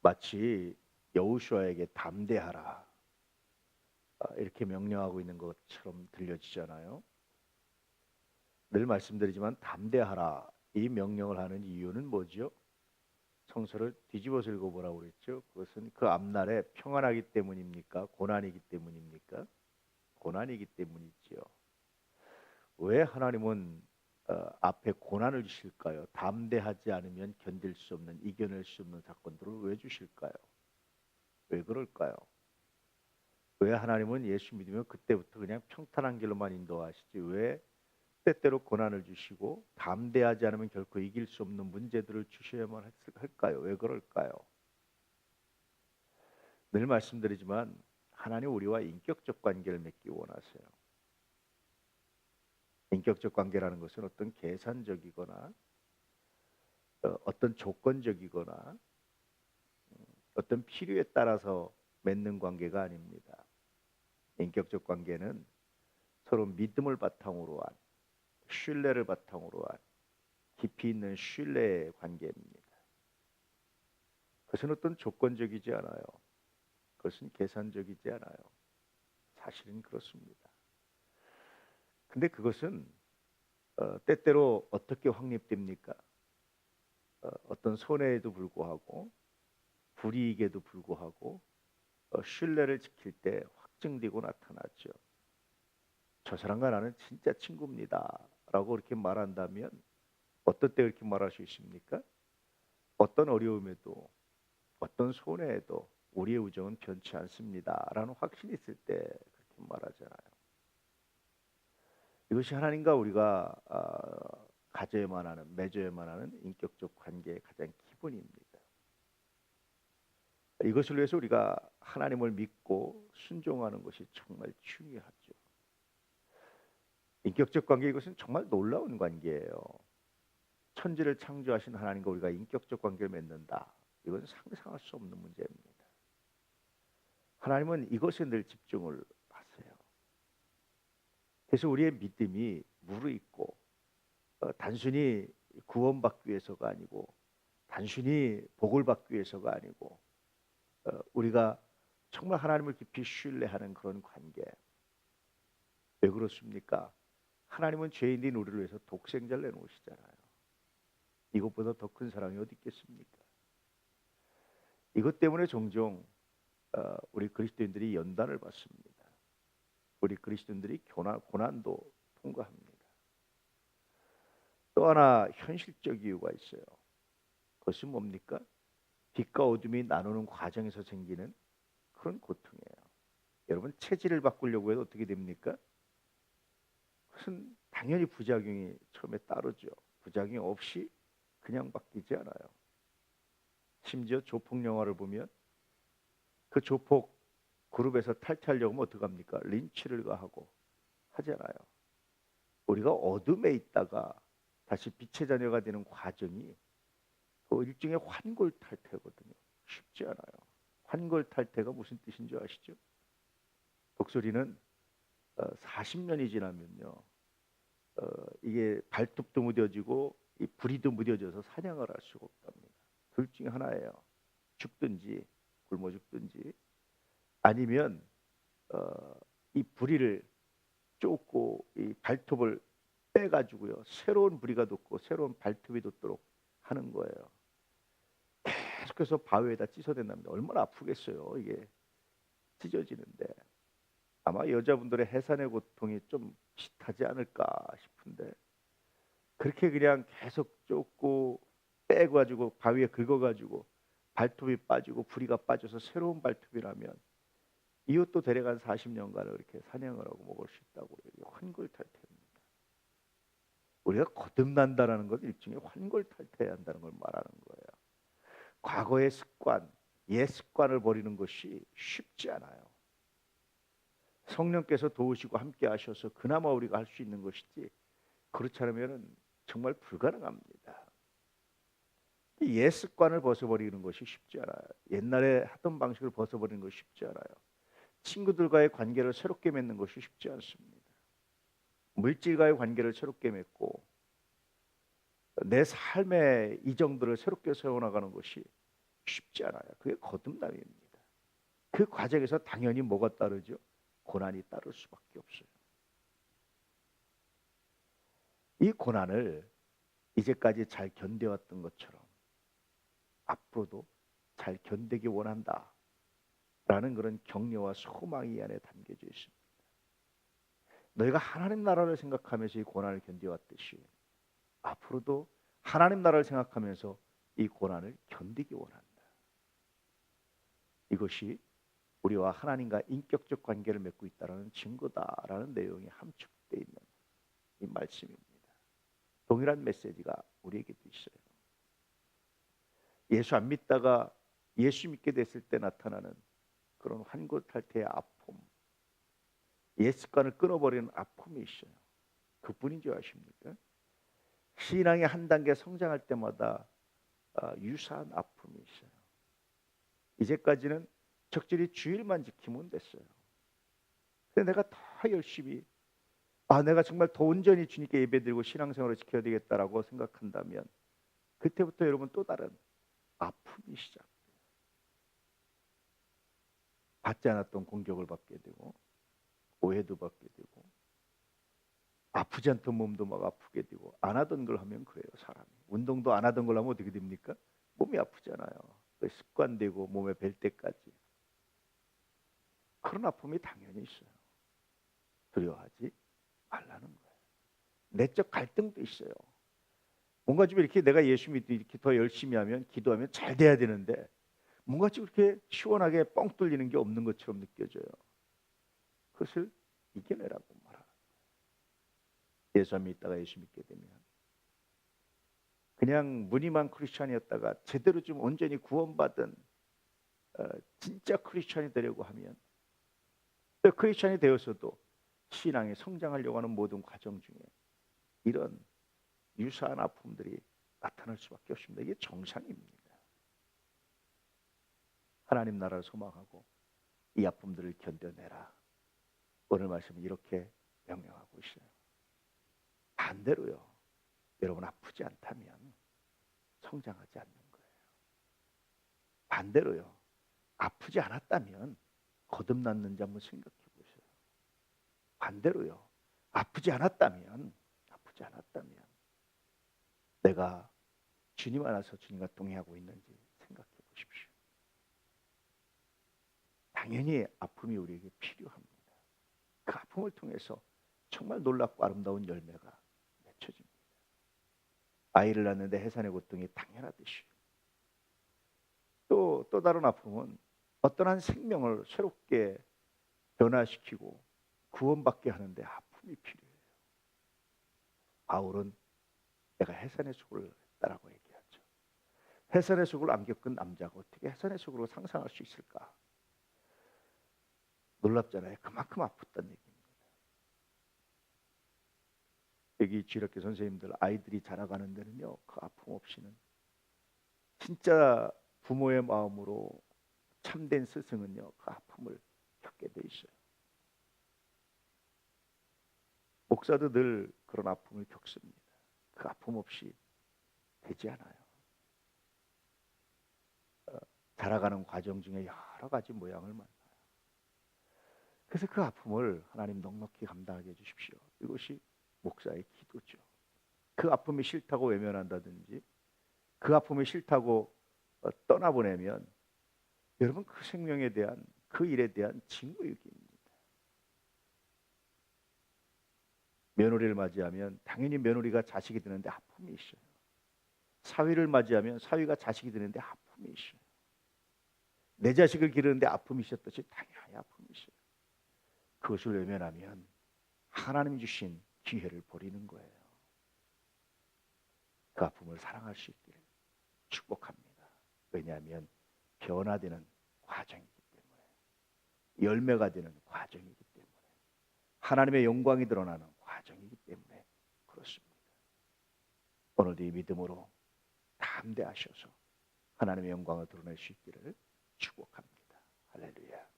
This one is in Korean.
마치 여호수아에게 담대하라 이렇게 명령하고 있는 것처럼 들려지잖아요. 늘 말씀드리지만 담대하라 이 명령을 하는 이유는 뭐죠? 성서를 뒤집어서 읽어보라고 그랬죠. 그것은 그 앞날에 평안하기 때문입니까? 고난이기 때문입니까? 고난이기 때문이지요. 왜 하나님은 앞에 고난을 주실까요? 담대하지 않으면 견딜 수 없는, 이겨낼 수 없는 사건들을 왜 주실까요? 왜 그럴까요? 왜 하나님은 예수 믿으면 그때부터 그냥 평탄한 길로만 인도하시지 왜 때때로 고난을 주시고 담대하지 않으면 결코 이길 수 없는 문제들을 주셔야만 할까요? 왜 그럴까요? 늘 말씀드리지만 하나님 우리와 인격적 관계를 맺기 원하세요. 인격적 관계라는 것은 어떤 계산적이거나 어떤 조건적이거나 어떤 필요에 따라서 맺는 관계가 아닙니다. 인격적 관계는 서로 믿음을 바탕으로 한 신뢰를 바탕으로 한 깊이 있는 신뢰의 관계입니다. 그것은 어떤 조건적이지 않아요. 그것은 계산적이지 않아요. 사실은 그렇습니다. 근데 그것은 때때로 어떻게 확립됩니까? 어떤 손해에도 불구하고 불이익에도 불구하고 신뢰를 지킬 때 확증되고 나타나죠. 저 사람과 나는 진짜 친구입니다라고 그렇게 말한다면 어떨 때 그렇게 말할 수 있습니까? 어떤 어려움에도 어떤 손해에도 우리의 우정은 변치 않습니다라는 확신이 있을 때 그렇게 말하잖아요. 이것이 하나님과 우리가 가져야만 하는, 맺어야만 하는 인격적 관계의 가장 기본입니다. 이것을 위해서 우리가 하나님을 믿고 순종하는 것이 정말 중요하죠. 인격적 관계 이것은 정말 놀라운 관계예요. 천지를 창조하신 하나님과 우리가 인격적 관계를 맺는다. 이건 상상할 수 없는 문제입니다. 하나님은 이것에 늘 집중을 하세요. 그래서 우리의 믿음이 무르익고 단순히 구원받기 위해서가 아니고 단순히 복을 받기 위해서가 아니고 우리가 정말 하나님을 깊이 신뢰하는 그런 관계. 왜 그렇습니까? 하나님은 죄인인 우리를 위해서 독생자를 내놓으시잖아요. 이것보다 더 큰 사랑이 어디 있겠습니까? 이것 때문에 종종 우리 그리스도인들이 연단을 받습니다. 우리 그리스도인들이 고난도 통과합니다. 또 하나 현실적 이유가 있어요. 그것은 뭡니까? 빛과 어둠이 나누는 과정에서 생기는 그런 고통이에요. 여러분 체질을 바꾸려고 해도 어떻게 됩니까? 그것은 당연히 부작용이 처음에 따르죠. 부작용이 없이 그냥 바뀌지 않아요. 심지어 조폭 영화를 보면 그 조폭 그룹에서 탈퇴하려고 하면 어떡합니까? 린치를 가하고 하잖아요. 우리가 어둠에 있다가 다시 빛의 자녀가 되는 과정이 그 일종의 환골탈태거든요. 쉽지 않아요. 환골탈태가 무슨 뜻인 줄 아시죠? 독수리는 40년이 지나면요. 이게 발톱도 무뎌지고 이 부리도 무뎌져서 사냥을 할 수가 없답니다. 둘 중에 하나예요. 죽든지 굶어 죽든지 아니면 이 부리를 쫓고 이 발톱을 빼가지고요 새로운 부리가 돋고 새로운 발톱이 돋도록 하는 거예요. 계속해서 바위에다 찢어댄답니다. 얼마나 아프겠어요. 이게 찢어지는데 아마 여자분들의 해산의 고통이 좀 비슷하지 않을까 싶은데 그렇게 그냥 계속 쫓고 빼가지고 바위에 긁어가지고 발톱이 빠지고 부리가 빠져서 새로운 발톱이 나면 이것도 대략 40년간을 이렇게 사냥을 하고 먹을 수 있다고 이게 환골탈태입니다. 우리가 거듭난다라는 것 일종의 환골탈태해야 한다는 걸 말하는 거예요. 과거의 습관, 옛 습관을 버리는 것이 쉽지 않아요. 성령께서 도우시고 함께 하셔서 그나마 우리가 할 수 있는 것이지 그렇지 않으면 정말 불가능합니다. 옛 습관을 벗어버리는 것이 쉽지 않아요. 옛날에 하던 방식을 벗어버리는 것이 쉽지 않아요. 친구들과의 관계를 새롭게 맺는 것이 쉽지 않습니다. 물질과의 관계를 새롭게 맺고 내 삶의 이정들을 새롭게 세워나가는 것이 쉽지 않아요. 그게 거듭남입니다. 그 과정에서 당연히 뭐가 따르죠? 고난이 따를 수밖에 없어요. 이 고난을 이제까지 잘 견뎌왔던 것처럼 앞으로도 잘 견디기 원한다 라는 그런 격려와 소망이 이 안에 담겨져 있습니다. 너희가 하나님 나라를 생각하면서 이 고난을 견뎌왔듯이 앞으로도 하나님 나라를 생각하면서 이 고난을 견디기 원한다. 이것이 우리와 하나님과 인격적 관계를 맺고 있다는 증거다라는 내용이 함축되어 있는 이 말씀입니다. 동일한 메시지가 우리에게도 있어요. 예수 안 믿다가 예수 믿게 됐을 때 나타나는 그런 환골탈태의 아픔, 옛 습관을 끊어버리는 아픔이 있어요. 그뿐인 줄 아십니까? 신앙의 한 단계 성장할 때마다 유사한 아픔이 있어요. 이제까지는 적절히 주일만 지키면 됐어요. 근데 내가 더 열심히 내가 정말 더 온전히 주님께 예배드리고 신앙생활을 지켜야 되겠다라고 생각한다면 그때부터 여러분 또 다른 아픔이 시작돼요. 받지 않았던 공격을 받게 되고 오해도 받게 되고 아프지 않던 몸도 막 아프게 되고 안 하던 걸 하면 그래요. 사람이 운동도 안 하던 걸 하면 어떻게 됩니까? 몸이 아프잖아요. 습관되고 몸에 뵐 때까지 그런 아픔이 당연히 있어요. 두려워하지 말라는 거예요. 내적 갈등도 있어요. 뭔가 좀 이렇게 내가 예수 믿고 이렇게 더 열심히 하면 기도하면 잘 돼야 되는데 뭔가 좀 이렇게 시원하게 뻥 뚫리는 게 없는 것처럼 느껴져요. 그것을 이겨내라고 말하는 거예요. 예수 안 믿다가 예수 믿게 되면 그냥 무늬만 크리스찬이었다가 제대로 좀 온전히 구원받은 진짜 크리스찬이 되려고 하면 또 크리스찬이 되어서도 신앙에 성장하려고 하는 모든 과정 중에 이런 유사한 아픔들이 나타날 수밖에 없습니다. 이게 정상입니다. 하나님 나라를 소망하고 이 아픔들을 견뎌내라. 오늘 말씀은 이렇게 명령하고 있어요. 반대로요. 여러분 아프지 않다면 성장하지 않는 거예요. 반대로요. 아프지 않았다면 거듭났는지 한번 생각해 보세요. 반대로요. 아프지 않았다면 내가 주님 안에서 주님과 동행하고 있는지 생각해 보십시오. 당연히 아픔이 우리에게 필요합니다. 그 아픔을 통해서 정말 놀랍고 아름다운 열매가 맺혀집니다. 아이를 낳는데 해산의 고통이 당연하듯이 또 다른 아픔은 어떤 한 생명을 새롭게 변화시키고 구원받게 하는데 아픔이 필요해요. 바울은 내가 해산의 속을 했다라고 얘기하죠. 해산의 속을 안 겪은 남자가 어떻게 해산의 속으로 상상할 수 있을까? 놀랍잖아요. 그만큼 아팠다는 얘기입니다. 여기 지력교 선생님들 아이들이 자라가는 데는요. 그 아픔 없이는 진짜 부모의 마음으로 참된 스승은요. 그 아픔을 겪게 돼 있어요. 목사도 늘 그런 아픔을 겪습니다. 그 아픔 없이 되지 않아요. 자라가는 과정 중에 여러 가지 모양을 만나요. 그래서 그 아픔을 하나님 넉넉히 감당하게 해주십시오. 이것이 목사의 기도죠. 그 아픔이 싫다고 외면한다든지 그 아픔이 싫다고 떠나보내면 여러분 그 생명에 대한 그 일에 대한 징후유기입니다. 며느리를 맞이하면 당연히 며느리가 자식이 되는데 아픔이 있어요. 사위를 맞이하면 사위가 자식이 되는데 아픔이 있어요. 내 자식을 기르는데 아픔이 있었듯이 당연히 아픔이 있어요. 그것을 외면하면 하나님 주신 기회를 버리는 거예요. 그 아픔을 사랑할 수 있기를 축복합니다. 왜냐하면 변화되는 과정이기 때문에 열매가 되는 과정이기 때문에 하나님의 영광이 드러나는 과정이기 때문에 그렇습니다. 오늘도 이 믿음으로 담대하셔서 하나님의 영광을 드러낼 수 있기를 축복합니다. 할렐루야.